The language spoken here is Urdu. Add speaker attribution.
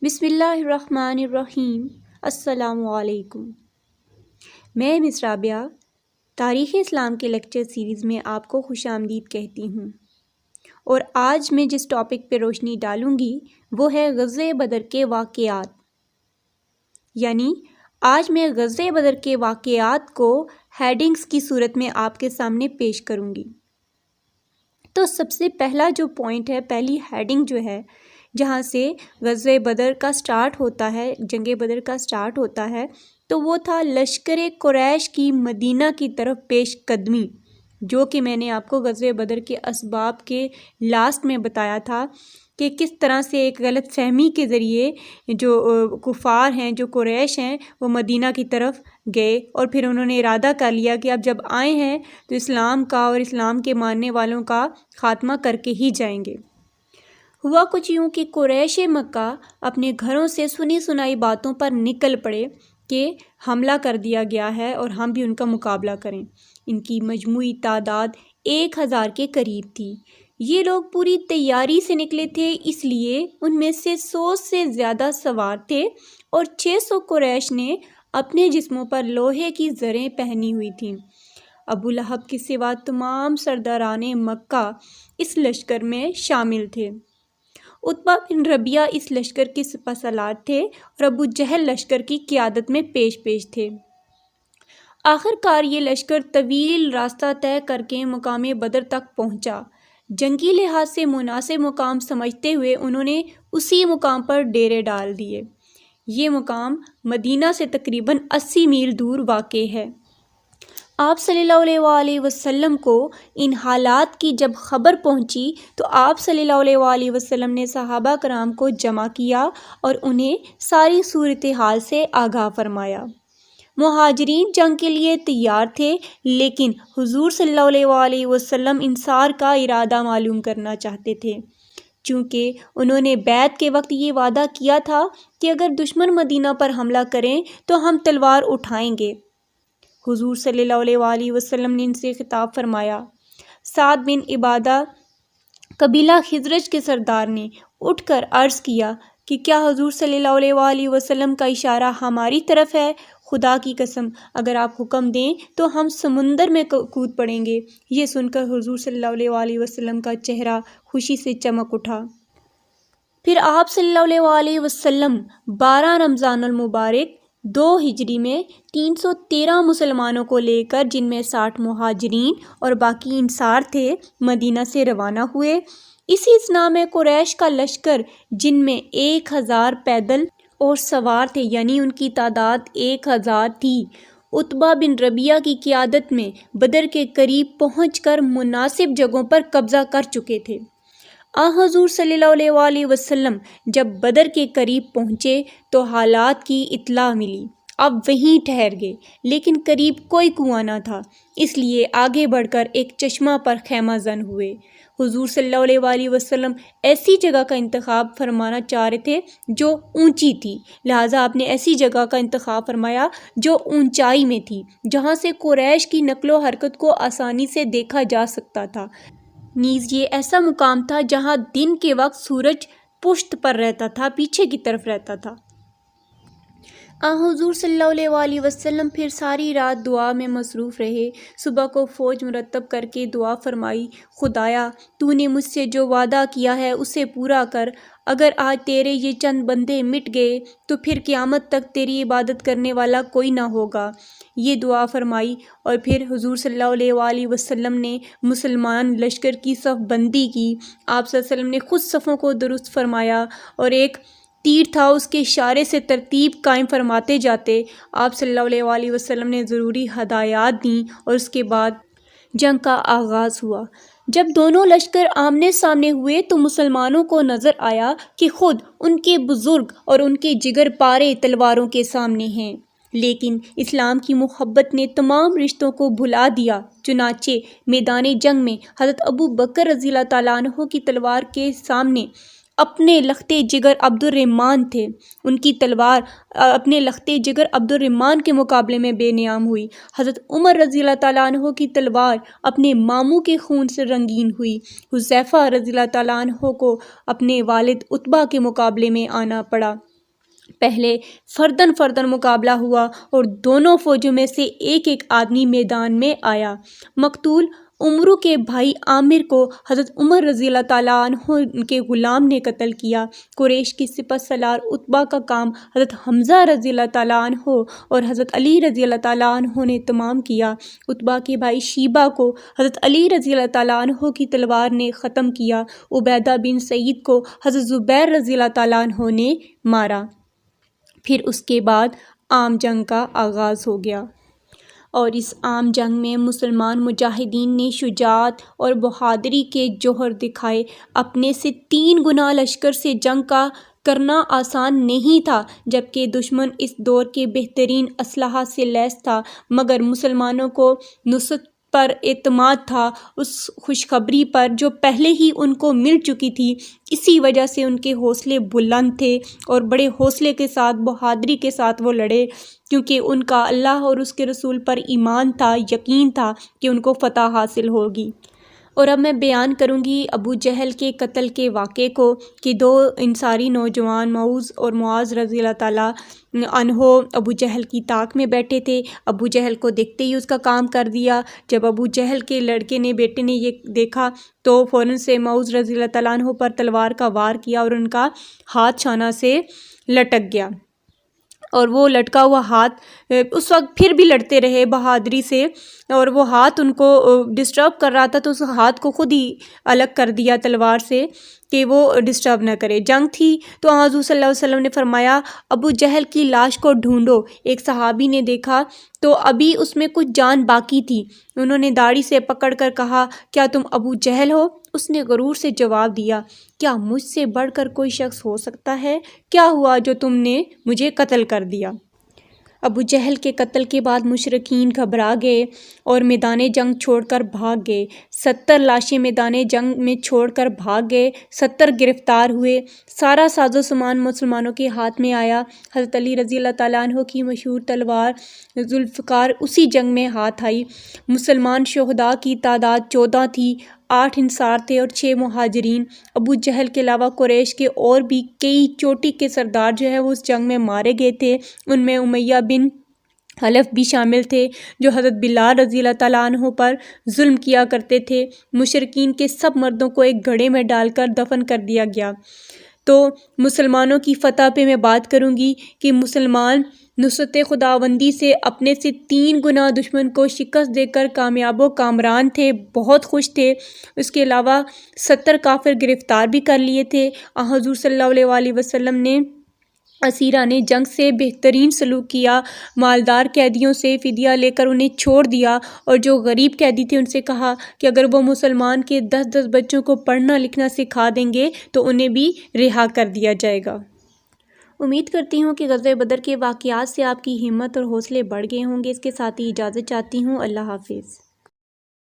Speaker 1: بسم اللہ الرحمن الرحیم۔ السلام علیکم۔ میں مس رابعہ تاریخ اسلام کے لیکچر سیریز میں آپ کو خوش آمدید کہتی ہوں، اور آج میں جس ٹاپک پہ روشنی ڈالوں گی وہ ہے غزوہ بدر کے واقعات، یعنی آج میں غزوہ بدر کے واقعات کو ہیڈنگز کی صورت میں آپ کے سامنے پیش کروں گی۔ تو سب سے پہلا جو پوائنٹ ہے، پہلی ہیڈنگ جو ہے جہاں سے غزوہ بدر کا سٹارٹ ہوتا ہے، جنگ بدر کا سٹارٹ ہوتا ہے، تو وہ تھا لشکر قریش کی مدینہ کی طرف پیش قدمی، جو کہ میں نے آپ کو غزوہ بدر کے اسباب کے لاسٹ میں بتایا تھا کہ کس طرح سے ایک غلط فہمی کے ذریعے جو کفار ہیں، جو قریش ہیں، وہ مدینہ کی طرف گئے اور پھر انہوں نے ارادہ کر لیا کہ اب جب آئے ہیں تو اسلام کا اور اسلام کے ماننے والوں کا خاتمہ کر کے ہی جائیں گے۔ ہوا کچھ یوں کہ قریش مکہ اپنے گھروں سے سنی سنائی باتوں پر نکل پڑے کہ حملہ کر دیا گیا ہے اور ہم بھی ان کا مقابلہ کریں۔ ان کی مجموعی تعداد 1000 کے قریب تھی۔ یہ لوگ پوری تیاری سے نکلے تھے، اس لیے ان میں سے 100 سے زیادہ سوار تھے اور 600 قریش نے اپنے جسموں پر لوہے کی زریں پہنی ہوئی تھیں۔ ابو لہب کے سوا تمام سرداران مکہ اس لشکر میں شامل تھے۔ عتبہ بن ربیعہ اس لشکر کے سپہ سالار تھے اور ابو جہل لشکر کی قیادت میں پیش تھے۔ آخر کار یہ لشکر طویل راستہ طے کر کے مقام بدر تک پہنچا۔ جنگی لحاظ سے مناسب مقام سمجھتے ہوئے انہوں نے اسی مقام پر ڈیرے ڈال دیے۔ یہ مقام مدینہ سے تقریباً 80 میل دور واقع ہے۔ آپ صلی اللہ علیہ وآلہ وسلم کو ان حالات کی جب خبر پہنچی تو آپ صلی اللہ علیہ وآلہ وسلم نے صحابہ کرام کو جمع کیا اور انہیں ساری صورتحال سے آگاہ فرمایا۔ مہاجرین جنگ کے لیے تیار تھے، لیکن حضور صلی اللہ علیہ وآلہ وسلم انصار کا ارادہ معلوم کرنا چاہتے تھے، چونکہ انہوں نے بیعت کے وقت یہ وعدہ کیا تھا کہ اگر دشمن مدینہ پر حملہ کریں تو ہم تلوار اٹھائیں گے۔ حضور صلی اللہ علیہ وآلہ وسلم نے ان سے خطاب فرمایا۔ سعد بن عبادہ قبیلہ خزرج کے سردار نے اٹھ کر عرض کیا کہ کیا حضور صلی اللہ علیہ وآلہ وسلم کا اشارہ ہماری طرف ہے؟ خدا کی قسم اگر آپ حکم دیں تو ہم سمندر میں کود پڑیں گے۔ یہ سن کر حضور صلی اللہ علیہ وآلہ وسلم کا چہرہ خوشی سے چمک اٹھا۔ پھر آپ صلی اللہ علیہ وآلہ وسلم 12 رمضان المبارک 2 ہجری میں 313 مسلمانوں کو لے کر، جن میں 60 مہاجرین اور باقی انصار تھے، مدینہ سے روانہ ہوئے۔ اسی اثناء میں قریش کا لشکر، جن میں 1000 پیدل اور سوار تھے، یعنی ان کی تعداد 1000 تھی، عتبہ بن ربیعہ کی قیادت میں بدر کے قریب پہنچ کر مناسب جگہوں پر قبضہ کر چکے تھے۔ حضور صلی اللہ علیہ وآلہ وسلم جب بدر کے قریب پہنچے تو حالات کی اطلاع ملی۔ اب وہیں ٹھہر گئے، لیکن قریب کوئی کنواں نہ تھا، اس لیے آگے بڑھ کر ایک چشمہ پر خیمہ زن ہوئے۔ حضور صلی اللہ علیہ وآلہ وسلم ایسی جگہ کا انتخاب فرمانا چاہ رہے تھے جو اونچی تھی، لہٰذا آپ نے ایسی جگہ کا انتخاب فرمایا جو اونچائی میں تھی، جہاں سے قریش کی نقل و حرکت کو آسانی سے دیکھا جا سکتا تھا۔ نیز یہ ایسا مقام تھا جہاں دن کے وقت سورج پشت پر رہتا تھا، پیچھے کی طرف رہتا تھا۔ حضور صلی اللہ علیہ وآلہ وسلم پھر ساری رات دعا میں مصروف رہے۔ صبح کو فوج مرتب کر کے دعا فرمائی، خدایا تو نے مجھ سے جو وعدہ کیا ہے اسے پورا کر۔ اگر آج تیرے یہ چند بندے مٹ گئے تو پھر قیامت تک تیری عبادت کرنے والا کوئی نہ ہوگا۔ یہ دعا فرمائی اور پھر حضور صلی اللہ علیہ وآلہ وسلم نے مسلمان لشکر کی صف بندی کی۔ آپ صلی اللہ علیہ وسلم نے خود صفوں کو درست فرمایا اور ایک تیر تھا، اس کے اشارے سے ترتیب قائم فرماتے جاتے۔ آپ صلی اللہ علیہ وآلہ وسلم نے ضروری ہدایات دیں اور اس کے بعد جنگ کا آغاز ہوا۔ جب دونوں لشکر آمنے سامنے ہوئے تو مسلمانوں کو نظر آیا کہ خود ان کے بزرگ اور ان کے جگر پارے تلواروں کے سامنے ہیں، لیکن اسلام کی محبت نے تمام رشتوں کو بھلا دیا، چنانچہ میدان جنگ میں حضرت ابو بکر رضی اللہ تعالیٰ عنہ کی تلوار کے سامنے اپنے لختے جگر عبد الرحمن تھے، ان کی تلوار اپنے لختے جگر عبد الرحمن کے مقابلے میں بے نیام ہوئی۔ حضرت عمر رضی اللہ تعالیٰ عنہ کی تلوار اپنے ماموں کے خون سے رنگین ہوئی۔ حذیفہ رضی اللہ تعالیٰ عنہ کو اپنے والد عتبہ کے مقابلے میں آنا پڑا۔ پہلے فردن مقابلہ ہوا اور دونوں فوجوں میں سے ایک ایک آدمی میدان میں آیا۔ مقتول عمرو کے بھائی عامر کو حضرت عمر رضی اللہ تعالیٰ عنہ کے غلام نے قتل کیا۔ قریش کی سپہ سالار عتبہ کا کام حضرت حمزہ رضی اللہ تعالیٰ عنہ اور حضرت علی رضی اللہ تعالیٰ عنہ نے تمام کیا۔ عتبہ کے بھائی شیبہ کو حضرت علی رضی اللہ تعالیٰ عنہ کی تلوار نے ختم کیا۔ عبیدہ بن سعید کو حضرت زبیر رضی اللہ تعالیٰ عنہ نے مارا۔ پھر اس کے بعد عام جنگ کا آغاز ہو گیا، اور اس عام جنگ میں مسلمان مجاہدین نے شجاعت اور بہادری کے جوہر دکھائے۔ اپنے سے 3 گنا لشکر سے جنگ کرنا آسان نہیں تھا، جبکہ دشمن اس دور کے بہترین اسلحہ سے لیس تھا، مگر مسلمانوں کو نصرت پر اعتماد تھا، اس خوشخبری پر جو پہلے ہی ان کو مل چکی تھی۔ اسی وجہ سے ان کے حوصلے بلند تھے اور بڑے حوصلے کے ساتھ بہادری کے ساتھ وہ لڑے، کیونکہ ان کا اللہ اور اس کے رسول پر ایمان تھا، یقین تھا کہ ان کو فتح حاصل ہوگی۔ اور اب میں بیان کروں گی ابو جہل کے قتل کے واقعے کو، کہ 2 انصاری نوجوان معوذ اور معاذ رضی اللہ تعالیٰ عنہ ابو جہل کی طاق میں بیٹھے تھے۔ ابو جہل کو دیکھتے ہی اس کا کام کر دیا۔ جب ابو جہل کے لڑکے نے بیٹے نے یہ دیکھا تو فوراً سے معوذ رضی اللہ تعالیٰ عنہ پر تلوار کا وار کیا اور ان کا ہاتھ شانہ سے لٹک گیا، اور وہ لٹکا ہوا ہاتھ اس وقت پھر بھی لڑتے رہے بہادری سے، اور وہ ہاتھ ان کو ڈسٹرب کر رہا تھا تو اس ہاتھ کو خود ہی الگ کر دیا تلوار سے کہ وہ ڈسٹرب نہ کرے۔ جنگ تھی تو حضور صلی اللہ علیہ وسلم نے فرمایا ابو جہل کی لاش کو ڈھونڈو۔ ایک صحابی نے دیکھا تو ابھی اس میں کچھ جان باقی تھی۔ انہوں نے داڑھی سے پکڑ کر کہا کیا تم ابو جہل ہو؟ اس نے غرور سے جواب دیا کیا مجھ سے بڑھ کر کوئی شخص ہو سکتا ہے؟ کیا ہوا جو تم نے مجھے قتل کر دیا؟ ابو جہل کے قتل کے بعد مشرکین گھبرا گئے اور میدان جنگ چھوڑ کر بھاگ گئے۔ 70 لاشیں میدان جنگ میں چھوڑ کر بھاگ گئے، 70 گرفتار ہوئے۔ سارا ساز و سامان مسلمانوں کے ہاتھ میں آیا۔ حضرت علی رضی اللہ تعالیٰ عنہ کی مشہور تلوار ذوالفقار اسی جنگ میں ہاتھ آئی۔ مسلمان شہداء کی تعداد 14 تھی، 8 انصار تھے اور 6 مہاجرین۔ ابو جہل کے علاوہ قریش کے اور بھی کئی چوٹی کے سردار جو ہے وہ اس جنگ میں مارے گئے تھے۔ ان میں امیہ بن حلف بھی شامل تھے جو حضرت بلال رضی اللہ تعالیٰ عنہ پر ظلم کیا کرتے تھے۔ مشرکین کے سب مردوں کو ایک گھڑے میں ڈال کر دفن کر دیا گیا۔ تو مسلمانوں کی فتح پہ میں بات کروں گی کہ مسلمان نصرت خداوندی سے اپنے سے 3 گنا دشمن کو شکست دے کر کامیاب و کامران تھے، بہت خوش تھے۔ اس کے علاوہ 70 کافر گرفتار بھی کر لیے تھے۔ حضور صلی اللہ علیہ وسلم نے اسیران جنگ سے بہترین سلوک کیا، مالدار قیدیوں سے فدیہ لے کر انہیں چھوڑ دیا، اور جو غریب قیدی تھے ان سے کہا کہ اگر وہ مسلمان کے 10 بچوں کو پڑھنا لکھنا سکھا دیں گے تو انہیں بھی رہا کر دیا جائے گا۔ امید کرتی ہوں کہ غزوہ بدر کے واقعات سے آپ کی ہمت اور حوصلے بڑھ گئے ہوں گے۔ اس کے ساتھ ہی اجازت چاہتی ہوں۔ اللہ حافظ۔